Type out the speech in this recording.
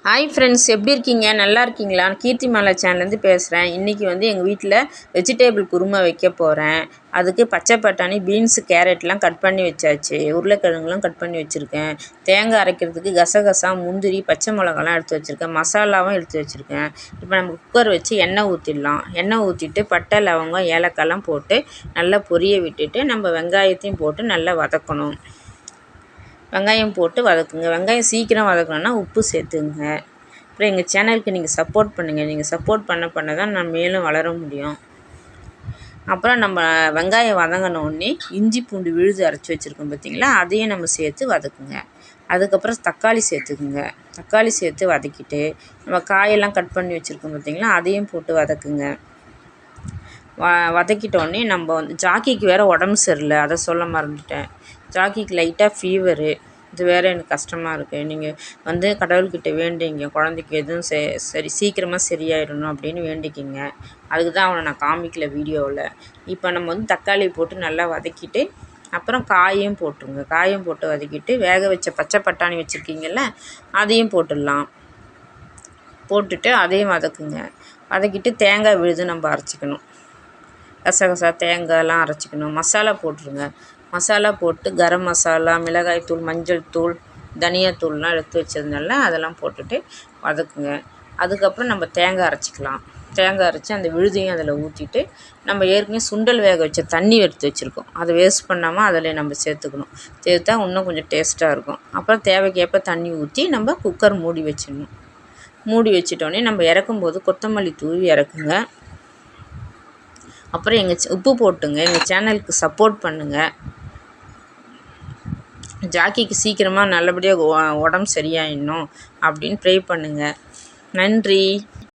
Hi friends, எப்படி இருக்கீங்க? நல்லா இருக்கீங்களா? கீர்த்தி மாலா சேனல்லேருந்து பேசுகிறேன். இன்றைக்கி வந்து எங்கள் வீட்டில் வெஜிடேபிள் குருமா வைக்க போகிறேன். அதுக்கு பச்சை பட்டாணி, பீன்ஸு, கேரட்லாம் கட் பண்ணி வச்சாச்சு. உருளைக்கிழங்குலாம் கட் பண்ணி வச்சுருக்கேன். தேங்காய் அரைக்கிறதுக்கு கசகசா, முந்திரி, பச்சை மிளகாலாம் எடுத்து வச்சுருக்கேன். மசாலாவும் எடுத்து வச்சுருக்கேன். இப்போ நம்ம குக்கர் வச்சு எண்ணெய் ஊற்றிடலாம். எண்ணெய் ஊற்றிட்டு பட்டை, லவங்கம், ஏலக்காய்லாம் போட்டு நல்லா பொரிய விட்டுட்டு நம்ம வெங்காயத்தையும் போட்டு நல்லா வதக்கணும். வெங்காயம் போட்டு வதக்குங்க. வெங்காயம் சீக்கிரம் வதக்கணுன்னா உப்பு சேர்த்துங்க. அப்புறம் எங்கள் சேனலுக்கு நீங்கள் சப்போர்ட் பண்ணுங்கள். நீங்கள் சப்போர்ட் பண்ண தான் நான் மேலும் வளர முடியும். அப்புறம் நம்ம வெங்காயம் வதங்கினோடனே இஞ்சி பூண்டு விழுது அரைச்சி வச்சுருக்கோம் பார்த்திங்களா, அதையும் நம்ம சேர்த்து வதக்குங்க. அதுக்கப்புறம் தக்காளி சேர்த்துக்குங்க. தக்காளி சேர்த்து வதக்கிட்டு நம்ம காயெல்லாம் கட் பண்ணி வச்சுருக்கோம் பார்த்திங்களா, அதையும் போட்டு வதக்குங்க. வதக்கிட்டோடனே நம்ம வந்து ஜாக்கிக்கு வேறு உடம்பு சரியில்லை, அதை சொல்ல மறந்துட்டேன். ஜாக்கிக்கு லைட்டாக ஃபீவரு. இது வேறு எனக்கு கஷ்டமாக இருக்குது. நீங்கள் வந்து கடவுள்கிட்ட வேண்டிங்க, குழந்தைக்கு எதுவும் சரி சீக்கிரமாக சரியாயிடணும் அப்படின்னு வேண்டிக்கிங்க. அதுக்கு தான் அவனை நான் காமிக்கல வீடியோவில். இப்போ நம்ம வந்து தக்காளி போட்டு நல்லா வதக்கிட்டு அப்புறம் காயும் போட்டுருங்க. காயும் போட்டு வதக்கிட்டு வேக வச்ச பச்சை பட்டாணி வச்சுருக்கீங்கள்ல, அதையும் போட்டுடலாம். போட்டுட்டு அதையும் வதக்குங்க. வதக்கிட்டு தேங்காய் விழுது நம்ம அரைச்சிக்கணும். கசகசா, தேங்காயெல்லாம் அரைச்சிக்கணும். மசாலா போட்டுருங்க. மசாலா போட்டு கரம் மசாலா, மிளகாய் தூள், மஞ்சள் தூள், தனியாத்தூள்லாம் எடுத்து வச்சதுனால அதெல்லாம் போட்டுட்டு வதக்குங்க. அதுக்கப்புறம் நம்ம தேங்காய் அரைச்சிக்கலாம். தேங்காய் அரைச்சி அந்த விழுதையும் அதில் ஊற்றிட்டு நம்ம ஏற்கனவே சுண்டல் வேக வச்ச தண்ணி எடுத்து வச்சுருக்கோம், அதை வேஸ்ட் பண்ணாமல் அதில் நம்ம சேர்த்துக்கணும். சேர்த்தா இன்னும் கொஞ்சம் டேஸ்ட்டாக இருக்கும். அப்புறம் தேவைக்கேற்ப தண்ணி ஊற்றி நம்ம குக்கர் மூடி வச்சிடணும். மூடி வச்சிட்டோடனே நம்ம இறக்கும்போது கொத்தமல்லி தூவி இறக்குங்க. அப்புறம் உப்பு போட்டுங்க. எங்கள் சேனலுக்கு சப்போர்ட் பண்ணுங்கள். ஜாக்கிக்கு சீக்கிரமாக நல்லபடியாக உடம்பு சரியாயிடணும் அப்படின்னு ப்ரே பண்ணுங்கள். நன்றி.